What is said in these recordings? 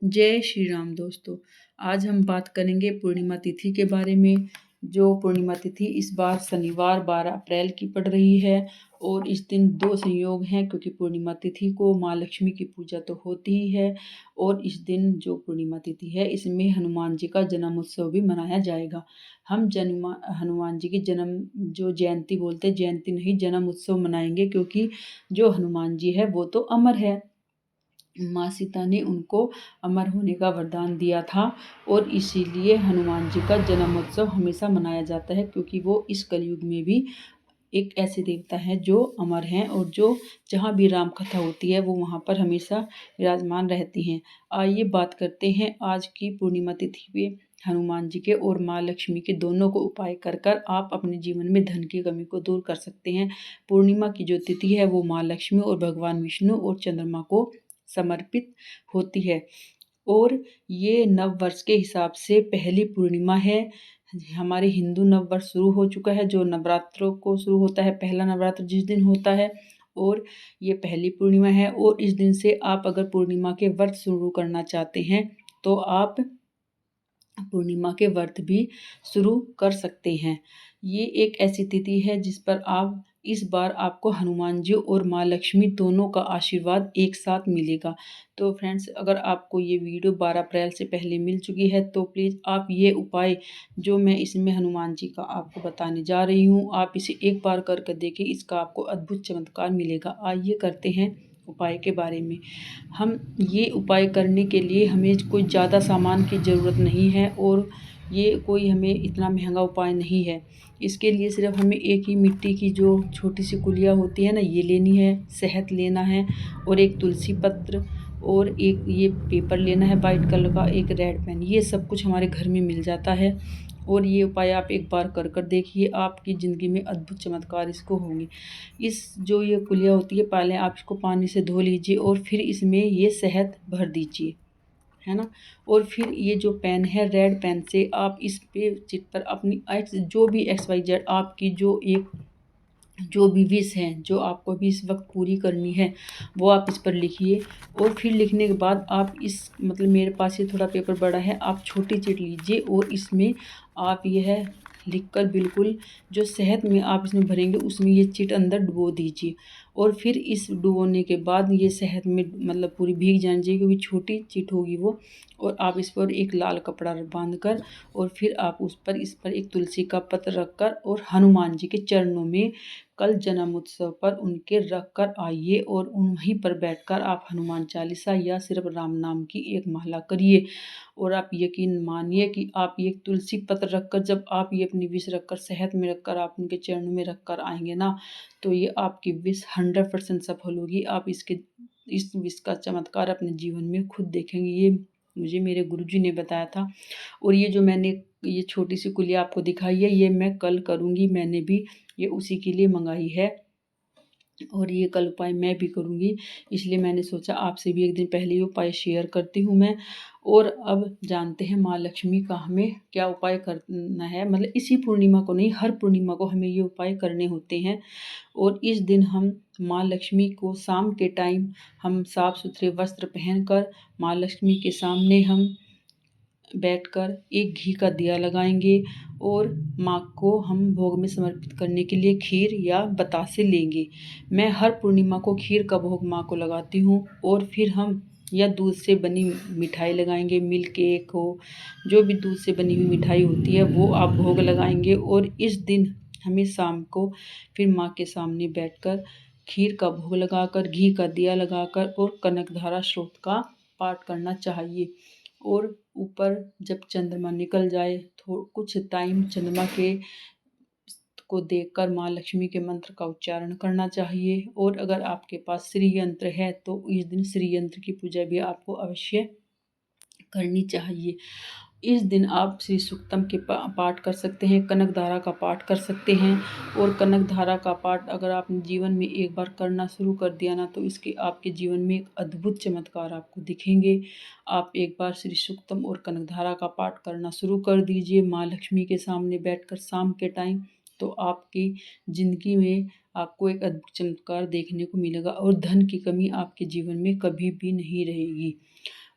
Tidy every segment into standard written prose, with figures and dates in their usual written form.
जय श्री राम दोस्तों। आज हम बात करेंगे पूर्णिमा तिथि के बारे में। जो पूर्णिमा तिथि इस बार शनिवार 12 अप्रैल की पड़ रही है और इस दिन दो संयोग हैं, क्योंकि पूर्णिमा तिथि को माँ लक्ष्मी की पूजा तो होती ही है और इस दिन जो पूर्णिमा तिथि है इसमें हनुमान जी का जन्म उत्सव भी मनाया जाएगा। हम हनुमान जी की जन्म जो जयंती बोलते हैं, जयंती नहीं जन्म उत्सव मनाएंगे, क्योंकि जो हनुमान जी है वो तो अमर है। माँ सीता ने उनको अमर होने का वरदान दिया था और इसीलिए हनुमान जी का जन्मोत्सव हमेशा मनाया जाता है, क्योंकि वो इस कलयुग में भी एक ऐसे देवता हैं जो अमर हैं और जो जहाँ भी राम कथा होती है वो वहाँ पर हमेशा विराजमान रहती हैं। आइए बात करते हैं आज की पूर्णिमा तिथि पे हनुमान जी के और माँ लक्ष्मी के दोनों को उपाय कर कर आप अपने जीवन में धन की कमी को दूर कर सकते हैं। पूर्णिमा की जो तिथि है वो माँ लक्ष्मी और भगवान विष्णु और चंद्रमा को समर्पित होती है और ये नव वर्ष के हिसाब से पहली पूर्णिमा है। हमारे हिंदू नव वर्ष शुरू हो चुका है, जो नवरात्रों को शुरू होता है, पहला नवरात्र जिस दिन होता है और ये पहली पूर्णिमा है। और इस दिन से आप अगर पूर्णिमा के व्रत शुरू करना चाहते हैं तो आप पूर्णिमा के व्रत भी शुरू कर सकते हैं। ये एक ऐसी तिथि है जिस पर आप इस बार आपको हनुमान जी और माँ लक्ष्मी दोनों का आशीर्वाद एक साथ मिलेगा। तो फ्रेंड्स, अगर आपको ये वीडियो 12 अप्रैल से पहले मिल चुकी है तो प्लीज़ आप ये उपाय जो मैं इसमें हनुमान जी का आपको बताने जा रही हूँ, आप इसे एक बार कर देखिए, इसका आपको अद्भुत चमत्कार मिलेगा। आइए करते हैं उपाय के बारे में। हम ये उपाय करने के लिए हमें कोई ज़्यादा सामान की ज़रूरत नहीं है और ये कोई हमें इतना महंगा उपाय नहीं है। इसके लिए सिर्फ हमें एक ही मिट्टी की जो छोटी सी कुलिया होती है ना, ये लेनी है, शहद लेना है और एक तुलसी पत्र और एक ये पेपर लेना है वाइट कलर का, एक रेड पेन। ये सब कुछ हमारे घर में मिल जाता है और ये उपाय आप एक बार कर देखिए, आपकी ज़िंदगी में अद्भुत चमत्कार इसको होंगे। इस जो ये कुलिया होती है, पहले आप इसको पानी से धो लीजिए और फिर इसमें ये शहद भर दीजिए, है ना। और फिर ये जो पेन है, रेड पेन से आप इस पे चिट पर अपनी जो भी XYZ आपकी जो भी विश है, जो आपको भी इस वक्त पूरी करनी है, वो आप इस पर लिखिए। और फिर लिखने के बाद आप इस मतलब मेरे पास ये थोड़ा पेपर बड़ा है, आप छोटी चिट लीजिए और इसमें आप यह लिखकर बिल्कुल जो शहद में आप इसमें भरेंगे उसमें ये चिट अंदर डुबो दीजिए। और फिर इस डुबोने के बाद ये शहद में मतलब पूरी भीग जानी चाहिए, क्योंकि छोटी चिट होगी वो। और आप इस पर एक लाल कपड़ा बांध कर और फिर आप इस पर एक तुलसी का पत्र रखकर और हनुमान जी के चरणों में कल जन्म उत्सव पर उनके रख कर आइए और वहीं पर बैठकर आप हनुमान चालीसा या सिर्फ राम नाम की एक माला करिए। और आप यकीन मानिए कि आप ये तुलसी पत्र रखकर, जब आप ये अपनी विश रखकर शहद में रखकर आप उनके चरणों में रखकर आएंगे ना, तो ये आपकी विश 100% सफल होगी। आप इस विश का चमत्कार अपने जीवन में खुद देखेंगे। ये मुझे मेरे गुरुजी ने बताया था और ये जो मैंने ये छोटी सी कुलिया आपको दिखाई है, ये मैं कल करूँगी। मैंने भी ये उसी के लिए मंगाई है और ये कल उपाय मैं भी करूँगी, इसलिए मैंने सोचा आपसे भी एक दिन पहले ये उपाय शेयर करती हूँ मैं। और अब जानते हैं माँ लक्ष्मी का हमें क्या उपाय करना है, मतलब इसी पूर्णिमा को नहीं, हर पूर्णिमा को हमें ये उपाय करने होते हैं। और इस दिन हम माँ लक्ष्मी को शाम के टाइम हम साफ सुथरे वस्त्र पहनकर माँ लक्ष्मी के सामने हम बैठकर एक घी का दिया लगाएंगे और माँ को हम भोग में समर्पित करने के लिए खीर या बतासे लेंगे। मैं हर पूर्णिमा को खीर का भोग माँ को लगाती हूँ और फिर हम या दूध से बनी मिठाई लगाएंगे, मिल्क केक हो, जो भी दूध से बनी हुई मिठाई होती है वो आप भोग लगाएंगे। और इस दिन हमें शाम को फिर माँ के सामने बैठकर खीर का भोग लगाकर, घी का दिया लगाकर और कनकधारा स्रोत का पाठ करना चाहिए। और ऊपर जब चंद्रमा निकल जाए तो कुछ टाइम चंद्रमा के को देखकर माँ लक्ष्मी के मंत्र का उच्चारण करना चाहिए। और अगर आपके पास श्री यंत्र है तो इस दिन श्री यंत्र की पूजा भी आपको अवश्य करनी चाहिए। इस दिन आप श्री सूक्तम के पाठ कर सकते हैं, कनक धारा का पाठ कर सकते हैं। और कनक धारा का पाठ अगर आपने जीवन में एक बार करना शुरू कर दिया ना, तो इसके आपके जीवन में एक अद्भुत चमत्कार आपको दिखेंगे। आप एक बार श्री सूक्तम और कनक धारा का पाठ करना शुरू कर दीजिए माँ लक्ष्मी के सामने बैठकर शाम के टाइम, तो आपकी ज़िंदगी में आपको एक अद्भुत चमत्कार देखने को मिलेगा और धन की कमी आपके जीवन में कभी भी नहीं रहेगी।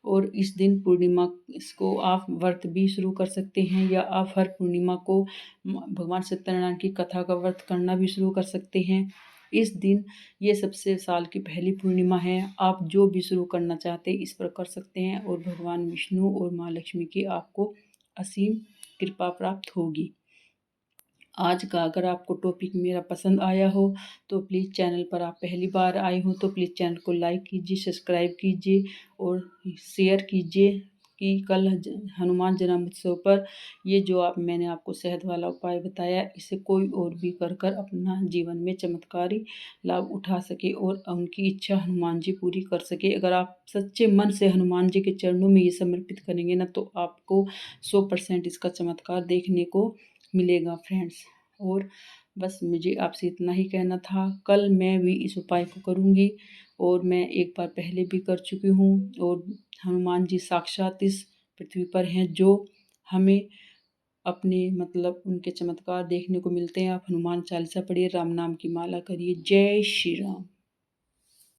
और इस दिन पूर्णिमा इसको आप व्रत भी शुरू कर सकते हैं, या आप हर पूर्णिमा को भगवान सत्यनारायण की कथा का व्रत करना भी शुरू कर सकते हैं। इस दिन ये सबसे साल की पहली पूर्णिमा है। आप जो भी शुरू करना चाहते हैं इस पर कर सकते हैं, और भगवान विष्णु और माँ लक्ष्मी की आपको असीम कृपा प्राप्त होगी। आज का अगर आपको टॉपिक मेरा पसंद आया हो तो प्लीज़, चैनल पर आप पहली बार आए हो तो प्लीज़ चैनल को लाइक कीजिए, सब्सक्राइब कीजिए और शेयर कीजिए कि कल हनुमान जन्मोत्सव पर ये जो मैंने आपको शहद वाला उपाय बताया, इसे कोई और भी कर कर अपना जीवन में चमत्कारी लाभ उठा सके और उनकी इच्छा हनुमान जी पूरी कर सके। अगर आप सच्चे मन से हनुमान जी के चरणों में ये समर्पित करेंगे ना, तो आपको 100% इसका चमत्कार देखने को मिलेगा फ्रेंड्स। और बस मुझे आपसे इतना ही कहना था। कल मैं भी इस उपाय को करूँगी, और मैं एक बार पहले भी कर चुकी हूँ, और हनुमान जी साक्षात इस पृथ्वी पर हैं जो हमें अपने मतलब उनके चमत्कार देखने को मिलते हैं। आप हनुमान चालीसा पढ़िए, राम नाम की माला करिए। जय श्री राम।